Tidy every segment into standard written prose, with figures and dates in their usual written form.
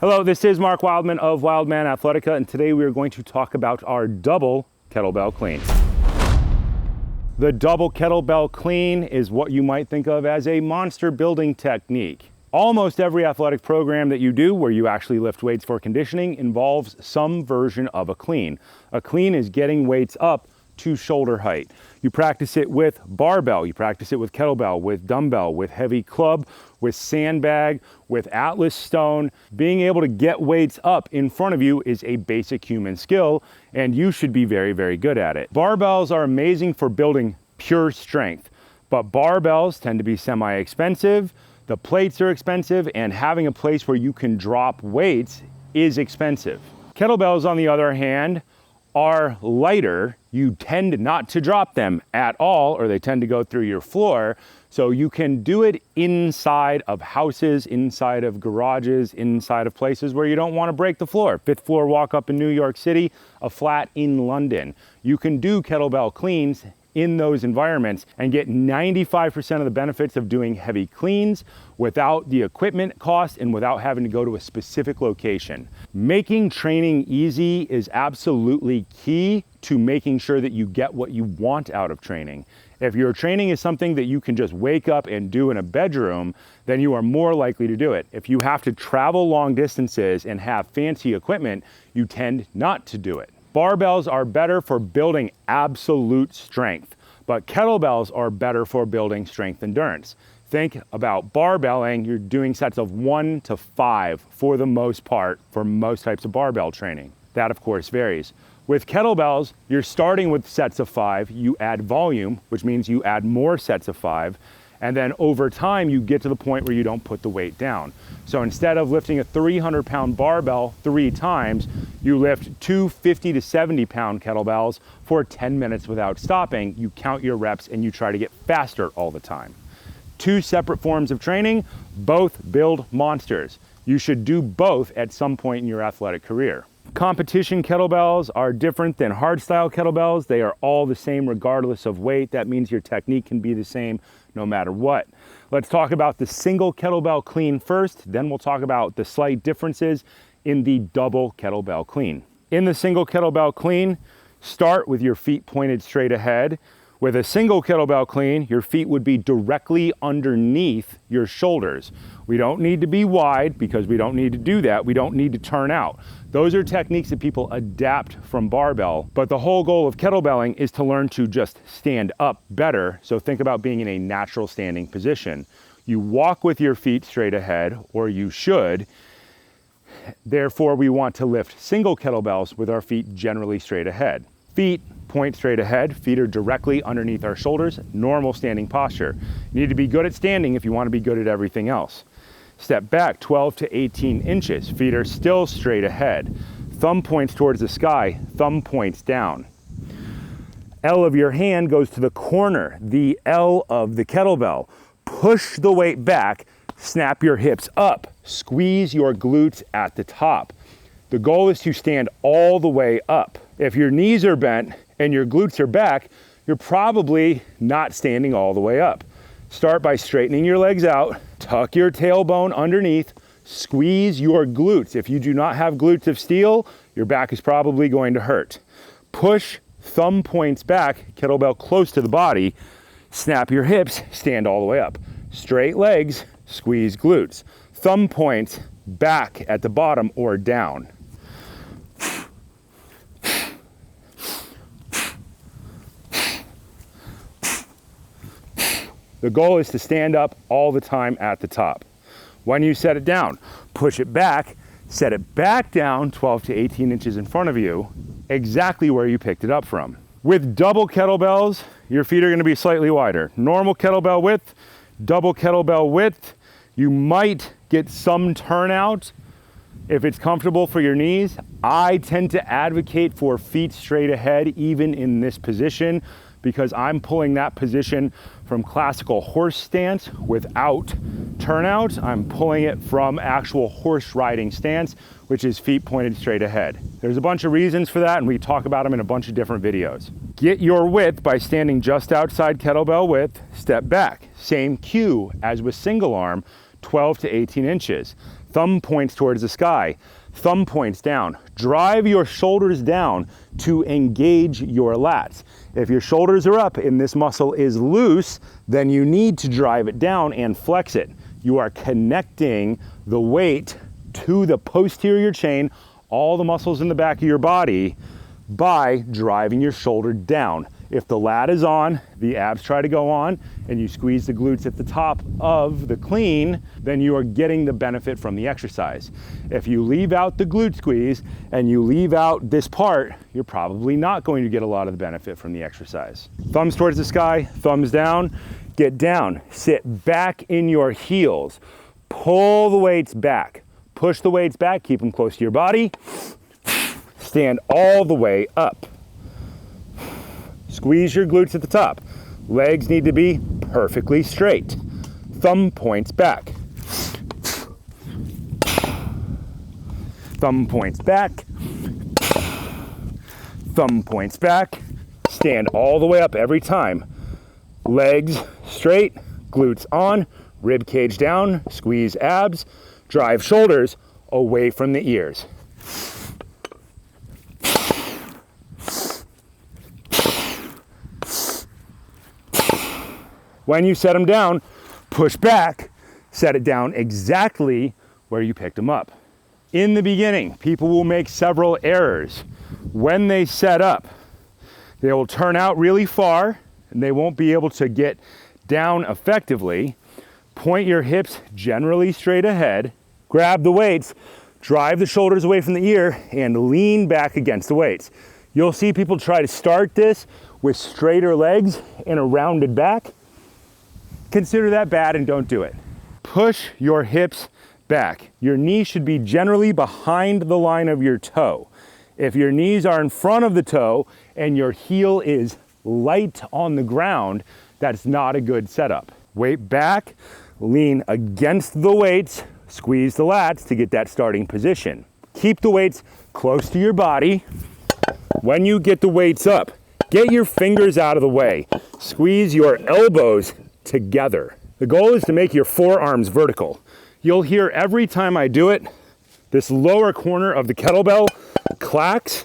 Hello, this is Mark Wildman of Wildman Athletica, and today we are going to talk about our double kettlebell clean. The double kettlebell clean is what you might think of as a monster building technique. Almost every athletic program that you do where you actually lift weights for conditioning involves some version of a clean. A clean is getting weights up to shoulder height. You practice it with barbell, you practice it with kettlebell, with dumbbell, with heavy club, with sandbag, with Atlas stone. Being able to get weights up in front of you is a basic human skill, and you should be very, very good at it. Barbells are amazing for building pure strength, but barbells tend to be semi-expensive, the plates are expensive, and having a place where you can drop weights is expensive. Kettlebells, on the other hand, are lighter. You tend not to drop them at all, or they tend to go through your floor. So you can do it inside of houses, inside of garages, inside of places where you don't want to break the floor. Fifth floor walk up in New York City, a flat in London. You can do kettlebell cleans in those environments and get 95% of the benefits of doing heavy cleans without the equipment cost and without having to go to a specific location. Making training easy is absolutely key to making sure that you get what you want out of training. If your training is something that you can just wake up and do in a bedroom, then you are more likely to do it. If you have to travel long distances and have fancy equipment, you tend not to do it. Barbells are better for building absolute strength, but kettlebells are better for building strength endurance. Think about barbelling, you're doing sets of 1 to 5 for the most part for most types of barbell training. That of course varies. With kettlebells, you're starting with sets of 5, you add volume, which means you add more sets of 5, and then over time you get to the point where you don't put the weight down. So instead of lifting a 300-pound barbell 3 times, you lift 2 50 to 70-pound kettlebells for 10 minutes without stopping. You count your reps and you try to get faster all the time. 2 separate forms of training, both build monsters. You should do both at some point in your athletic career. Competition kettlebells are different than hardstyle kettlebells. They are all the same regardless of weight. That means your technique can be the same no matter what. Let's talk about the single kettlebell clean first, then we'll talk about the slight differences in the double kettlebell clean. In the single kettlebell clean, start with your feet pointed straight ahead. With a single kettlebell clean, your feet would be directly underneath your shoulders. We don't need to be wide because we don't need to do that. We don't need to turn out. Those are techniques that people adapt from barbell, but the whole goal of kettlebelling is to learn to just stand up better. So think about being in a natural standing position. You walk with your feet straight ahead, or you should. Therefore, we want to lift single kettlebells with our feet generally straight ahead. Feet point straight ahead, feet are directly underneath our shoulders, normal standing posture. You need to be good at standing if you want to be good at everything else. Step back 12 to 18 inches, feet are still straight ahead. Thumb points towards the sky, thumb points down. L of your hand goes to the corner, the L of the kettlebell. Push the weight back, snap your hips up, squeeze your glutes at the top. The goal is to stand all the way up. If your knees are bent and your glutes are back, you're probably not standing all the way up. Start by straightening your legs out, tuck your tailbone underneath, squeeze your glutes. If you do not have glutes of steel, your back is probably going to hurt. Push, thumb points back, kettlebell close to the body, snap your hips, stand all the way up. Straight legs, squeeze glutes. Thumb points back at the bottom or down. The goal is to stand up all the time at the top. When you set it down, push it back, set it back down 12 to 18 inches in front of you, exactly where you picked it up from. With double kettlebells, your feet are going to be slightly wider. Normal kettlebell width, double kettlebell width. You might get some turnout if it's comfortable for your knees. I tend to advocate for feet straight ahead even in this position because I'm pulling that position from classical horse stance without turnout. I'm pulling it from actual horse riding stance, which is feet pointed straight ahead. There's a bunch of reasons for that, and we talk about them in a bunch of different videos. Get your width by standing just outside kettlebell width, step back. Same cue as with single arm, 12 to 18 inches. Thumb points towards the sky. Thumb points down. Drive your shoulders down to engage your lats. If your shoulders are up and this muscle is loose, then you need to drive it down and flex it. You are connecting the weight to the posterior chain, all the muscles in the back of your body, by driving your shoulder down. If the lat is on, the abs try to go on, and you squeeze the glutes at the top of the clean, then you are getting the benefit from the exercise. If you leave out the glute squeeze and you leave out this part, you're probably not going to get a lot of the benefit from the exercise. Thumbs towards the sky, thumbs down, get down, sit back in your heels, pull the weights back, push the weights back, keep them close to your body, stand all the way up. Squeeze your glutes at the top. Legs need to be perfectly straight. Thumb points back. Thumb points back. Thumb points back. Stand all the way up every time. Legs straight, glutes on, rib cage down, squeeze abs, drive shoulders away from the ears. When you set them down, push back, set it down exactly where you picked them up. In the beginning, people will make several errors. When they set up, they will turn out really far and they won't be able to get down effectively. Point your hips generally straight ahead, grab the weights, drive the shoulders away from the ear, and lean back against the weights. You'll see people try to start this with straighter legs and a rounded back. Consider that bad and don't do it. Push your hips back. Your knees should be generally behind the line of your toe. If your knees are in front of the toe and your heel is light on the ground, that's not a good setup. Weight back, lean against the weights, squeeze the lats to get that starting position. Keep the weights close to your body. When you get the weights up, get your fingers out of the way. Squeeze your elbows together. The goal is to make your forearms vertical. You'll hear every time I do it, this lower corner of the kettlebell clacks,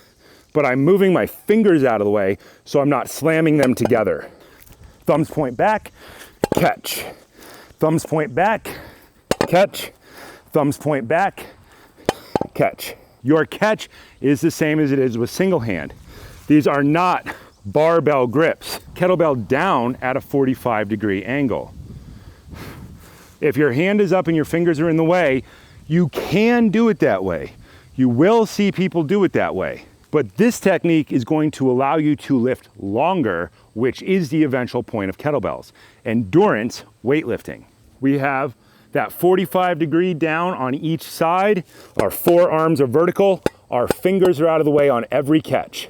but I'm moving my fingers out of the way so I'm not slamming them together. Thumbs point back, catch. Thumbs point back, catch. Thumbs point back, catch. Your catch is the same as it is with single hand. These are not barbell grips. Kettlebell down at a 45-degree angle. If your hand is up and your fingers are in the way, you can do it that way. You will see people do it that way. But this technique is going to allow you to lift longer, which is the eventual point of kettlebells. Endurance weightlifting. We have that 45-degree down on each side. Our forearms are vertical. Our fingers are out of the way on every catch.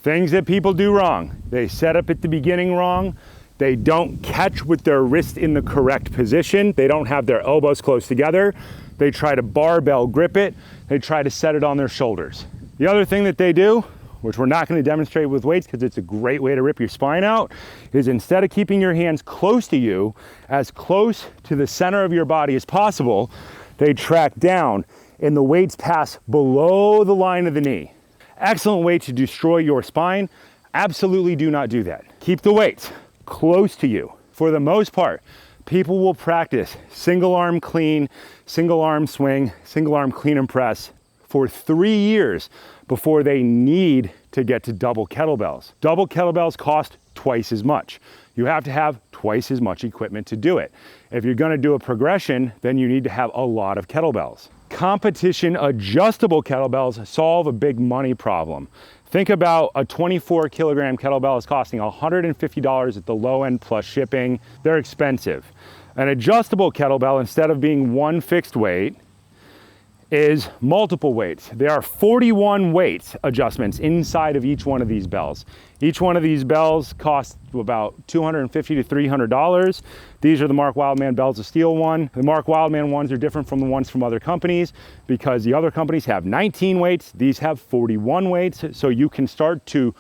Things that people do wrong. They set up at the beginning wrong. They don't catch with their wrist in the correct position. They don't have their elbows close together. They try to barbell grip it. They try to set it on their shoulders. The other thing that they do, which we're not going to demonstrate with weights because it's a great way to rip your spine out, is instead of keeping your hands close to you, as close to the center of your body as possible, they track down and the weights pass below the line of the knee. Excellent way to destroy your spine. Absolutely do not do that. Keep the weights close to you. For the most part, people will practice single arm clean, single arm swing, single arm clean and press for 3 years before they need to get to double kettlebells. Double kettlebells cost twice as much. You have to have twice as much equipment to do it. If you're gonna do a progression, then you need to have a lot of kettlebells. Competition adjustable kettlebells solve a big money problem. Think about a 24 kilogram kettlebell is costing $150 at the low end plus shipping. They're expensive. An adjustable kettlebell, instead of being one fixed weight, is multiple weights. There are 41 weight adjustments inside of each one of these bells. Each one of these bells costs about $250 to $300. These are the Mark Wildman bells of steel one. The Mark Wildman ones are different from the ones from other companies because the other companies have 19 weights. These have 41 weights. So you can start to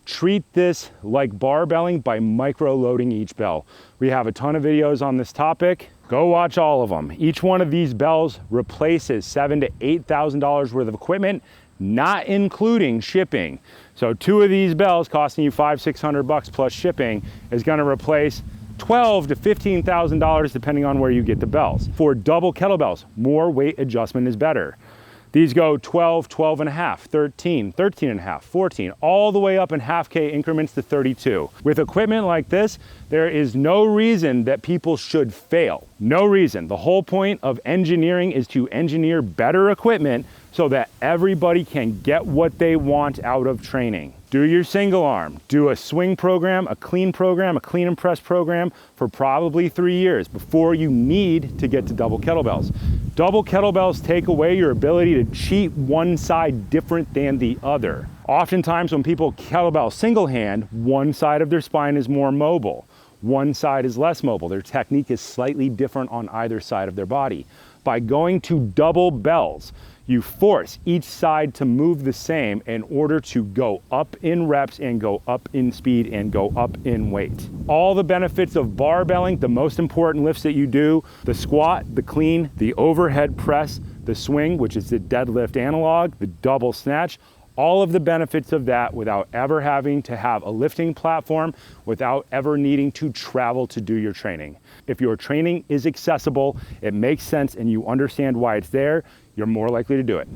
treat this like barbelling by micro-loading each bell. We have a ton of videos on this topic. Go watch all of them. Each one of these bells replaces $7,000 to $8,000 worth of equipment, not including shipping. So 2 of these bells costing you $500-600 plus shipping is going to replace $12,000 to $15,000 depending on where you get the bells. For double kettlebells, more weight adjustment is better. These go 12, 12 and a half, 13, 13 and a half, 14, all the way up in half K increments to 32. With equipment like this, there is no reason that people should fail. No reason. The whole point of engineering is to engineer better equipment so that everybody can get what they want out of training. Do your single arm, do a swing program, a clean and press program for probably 3 years before you need to get to double kettlebells. Double kettlebells take away your ability to cheat one side different than the other. Oftentimes when people kettlebell single hand, one side of their spine is more mobile, one side is less mobile. Their technique is slightly different on either side of their body. By going to double bells, you force each side to move the same in order to go up in reps and go up in speed and go up in weight. All the benefits of barbelling, the most important lifts that you do, the squat, the clean, the overhead press, the swing, which is the deadlift analog, the double snatch, all of the benefits of that without ever having to have a lifting platform, without ever needing to travel to do your training. If your training is accessible, it makes sense, and you understand why it's there, you're more likely to do it.